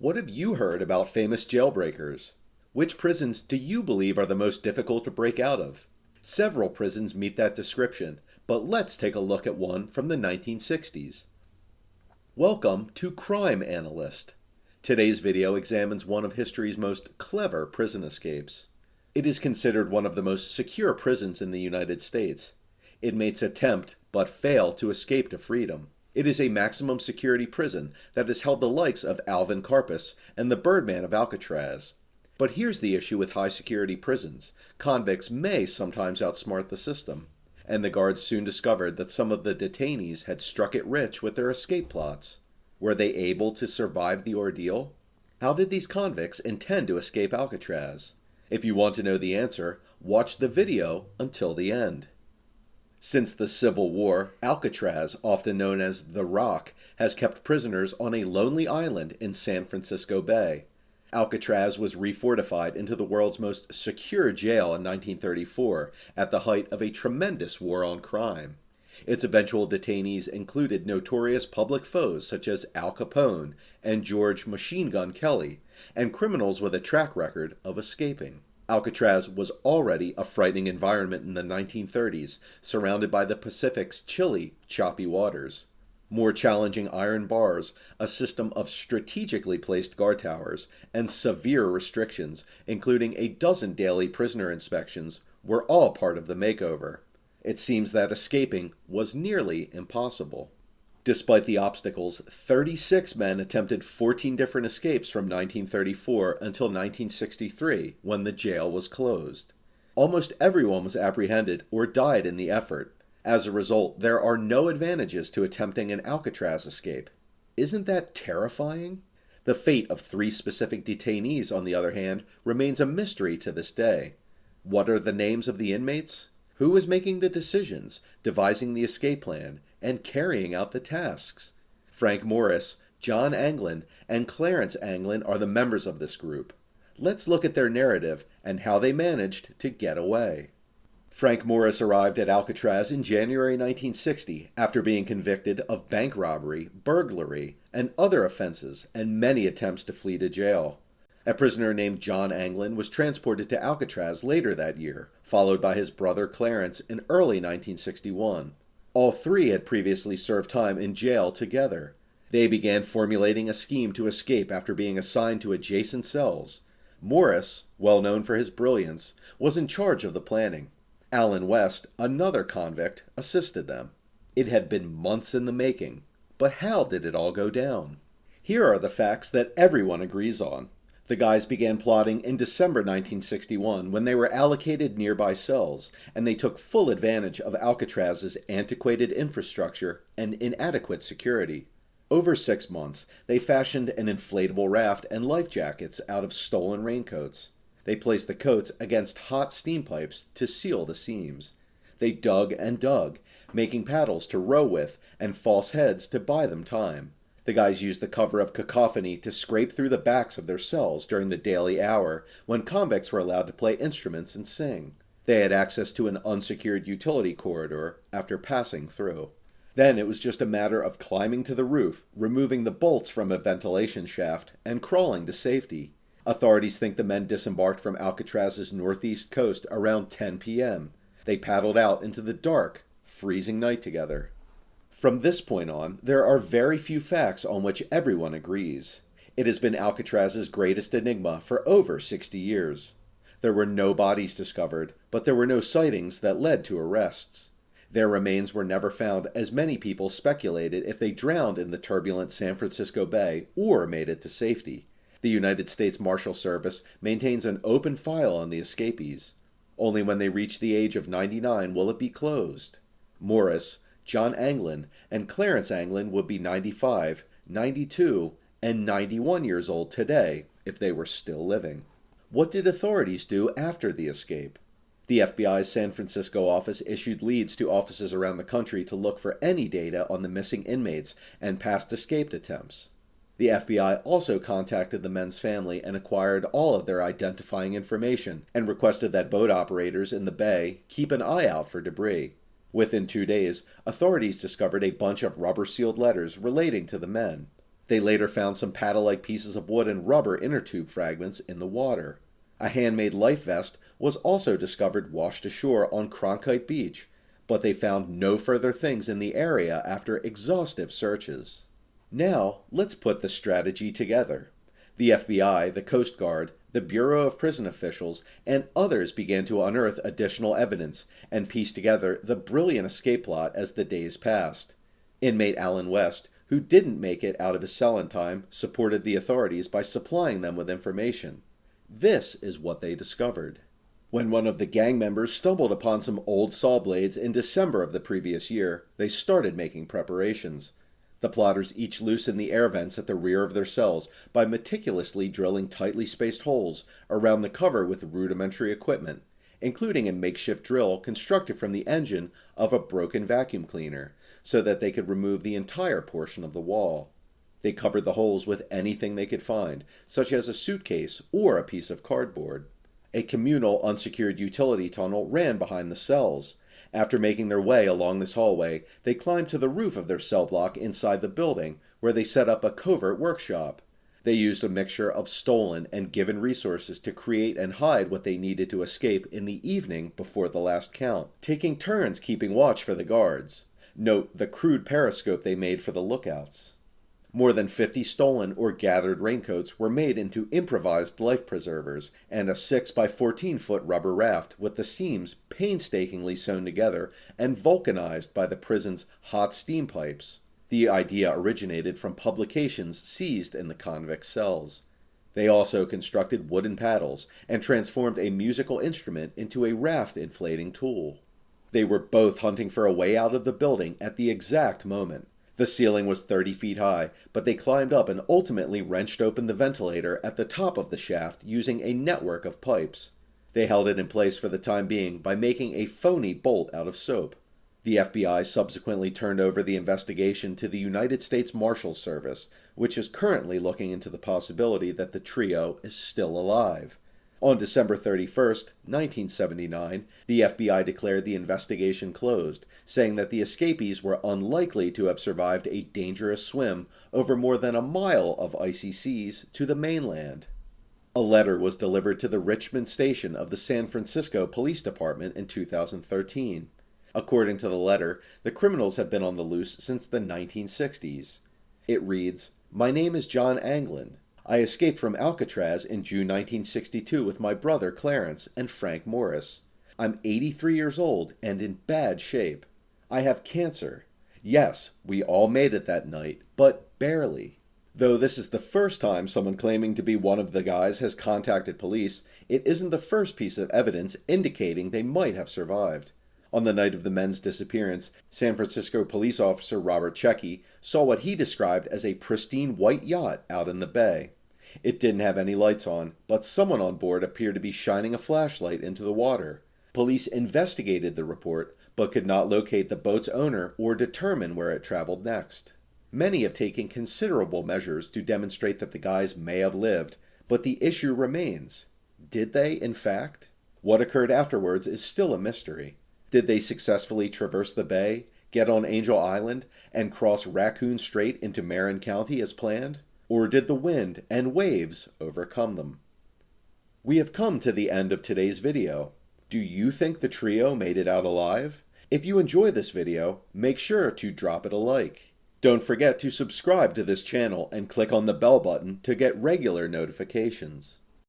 What have you heard about famous jailbreakers? Which prisons do you believe are the most difficult to break out of? Several prisons meet that description, but let's take a look at one from the 1960s. Welcome to Crime Analyst. Today's video examines one of history's most clever prison escapes. It is considered one of the most secure prisons in the United States. Inmates attempt, but fail, to escape to freedom. It is a maximum security prison that has held the likes of Alvin Karpis and the Birdman of Alcatraz. But here's the issue with high security prisons. Convicts may sometimes outsmart the system. And the guards soon discovered that some of the detainees had struck it rich with their escape plots. Were they able to survive the ordeal? How did these convicts intend to escape Alcatraz? If you want to know the answer, watch the video until the end. Since the Civil War, Alcatraz, often known as the Rock, has kept prisoners on a lonely island in San Francisco Bay. Alcatraz was refortified into the world's most secure jail in 1934 at the height of a tremendous war on crime. Its eventual detainees included notorious public foes such as Al Capone and George Machine Gun Kelly, and criminals with a track record of escaping. Alcatraz was already a frightening environment in the 1930s, surrounded by the Pacific's chilly, choppy waters. More challenging iron bars, a system of strategically placed guard towers, and severe restrictions, including a dozen daily prisoner inspections, were all part of the makeover. It seems that escaping was nearly impossible. Despite the obstacles, 36 men attempted 14 different escapes from 1934 until 1963, when the jail was closed. Almost everyone was apprehended or died in the effort. As a result, there are no advantages to attempting an Alcatraz escape. Isn't that terrifying? The fate of 3 specific detainees, on the other hand, remains a mystery to this day. What are the names of the inmates? Who is making the decisions, devising the escape plan, and carrying out the tasks? Frank Morris, John Anglin, and Clarence Anglin are the members of this group. Let's look at their narrative and how they managed to get away. Frank Morris arrived at Alcatraz in January 1960 after being convicted of bank robbery, burglary, and other offenses, and many attempts to flee to jail. A prisoner named John Anglin was transported to Alcatraz later that year, followed by his brother Clarence in early 1961. All 3 had previously served time in jail together. They began formulating a scheme to escape after being assigned to adjacent cells. Morris, well known for his brilliance, was in charge of the planning. Alan West, another convict, assisted them. It had been months in the making, but how did it all go down? Here are the facts that everyone agrees on. The guys began plotting in December 1961 when they were allocated nearby cells, and they took full advantage of Alcatraz's antiquated infrastructure and inadequate security. Over 6 months, they fashioned an inflatable raft and life jackets out of stolen raincoats. They placed the coats against hot steam pipes to seal the seams. They dug and dug, making paddles to row with and false heads to buy them time. The guys used the cover of cacophony to scrape through the backs of their cells during the daily hour when convicts were allowed to play instruments and sing. They had access to an unsecured utility corridor after passing through. Then it was just a matter of climbing to the roof, removing the bolts from a ventilation shaft, and crawling to safety. Authorities think the men disembarked from Alcatraz's northeast coast around 10 p.m. They paddled out into the dark, freezing night together. From this point on, there are very few facts on which everyone agrees. It has been Alcatraz's greatest enigma for over 60 years. There were no bodies discovered, but there were no sightings that led to arrests. Their remains were never found, as many people speculated if they drowned in the turbulent San Francisco Bay or made it to safety. The United States Marshal Service maintains an open file on the escapees. Only when they reach the age of 99 will it be closed. Morris, John Anglin, and Clarence Anglin would be 95, 92, and 91 years old today if they were still living. What did authorities do after the escape? The FBI's San Francisco office issued leads to offices around the country to look for any data on the missing inmates and past escape attempts. The FBI also contacted the men's family and acquired all of their identifying information and requested that boat operators in the bay keep an eye out for debris. Within 2 days, authorities discovered a bunch of rubber-sealed letters relating to the men. They later found some paddle-like pieces of wood and rubber inner tube fragments in the water. A handmade life vest was also discovered washed ashore on Cronkite Beach, but they found no further things in the area after exhaustive searches. Now, let's put the strategy together. The FBI, the Coast Guard, the Bureau of Prison Officials, and others began to unearth additional evidence and piece together the brilliant escape plot as the days passed. Inmate Alan West, who didn't make it out of his cell in time, supported the authorities by supplying them with information. This is what they discovered. When one of the gang members stumbled upon some old saw blades in December of the previous year, they started making preparations. The plotters each loosened the air vents at the rear of their cells by meticulously drilling tightly spaced holes around the cover with rudimentary equipment, including a makeshift drill constructed from the engine of a broken vacuum cleaner, so that they could remove the entire portion of the wall. They covered the holes with anything they could find, such as a suitcase or a piece of cardboard. A communal unsecured utility tunnel ran behind the cells. After making their way along this hallway, they climbed to the roof of their cell block inside the building, where they set up a covert workshop. They used a mixture of stolen and given resources to create and hide what they needed to escape in the evening before the last count, taking turns keeping watch for the guards. Note the crude periscope they made for the lookouts. More than 50 stolen or gathered raincoats were made into improvised life preservers, and a 6 by 14-foot rubber raft with the seams painstakingly sewn together and vulcanized by the prison's hot steam pipes. The idea originated from publications seized in the convict cells. They also constructed wooden paddles and transformed a musical instrument into a raft inflating tool. They were both hunting for a way out of the building at the exact moment. The ceiling was 30 feet high, but they climbed up and ultimately wrenched open the ventilator at the top of the shaft using a network of pipes. They held it in place for the time being by making a phony bolt out of soap. The FBI subsequently turned over the investigation to the United States Marshals Service, which is currently looking into the possibility that the trio is still alive. On December 31st, 1979, the FBI declared the investigation closed, saying that the escapees were unlikely to have survived a dangerous swim over more than a mile of icy seas to the mainland. A letter was delivered to the Richmond station of the San Francisco Police Department in 2013. According to the letter, the criminals have been on the loose since the 1960s. It reads, "My name is John Anglin. I escaped from Alcatraz in June 1962 with my brother Clarence and Frank Morris. I'm 83 years old and in bad shape. I have cancer. Yes, we all made it that night, but barely." Though this is the first time someone claiming to be one of the guys has contacted police, it isn't the first piece of evidence indicating they might have survived. On the night of the men's disappearance, San Francisco police officer Robert Checkey saw what he described as a pristine white yacht out in the bay. It didn't have any lights on, but someone on board appeared to be shining a flashlight into the water. Police investigated the report, but could not locate the boat's owner or determine where it traveled next. Many have taken considerable measures to demonstrate that the guys may have lived, but the issue remains. Did they, in fact? What occurred afterwards is still a mystery. Did they successfully traverse the bay, get on Angel Island, and cross Raccoon Strait into Marin County as planned? Or did the wind and waves overcome them? We have come to the end of today's video. Do you think the trio made it out alive? If you enjoy this video, make sure to drop it a like. Don't forget to subscribe to this channel and click on the bell button to get regular notifications.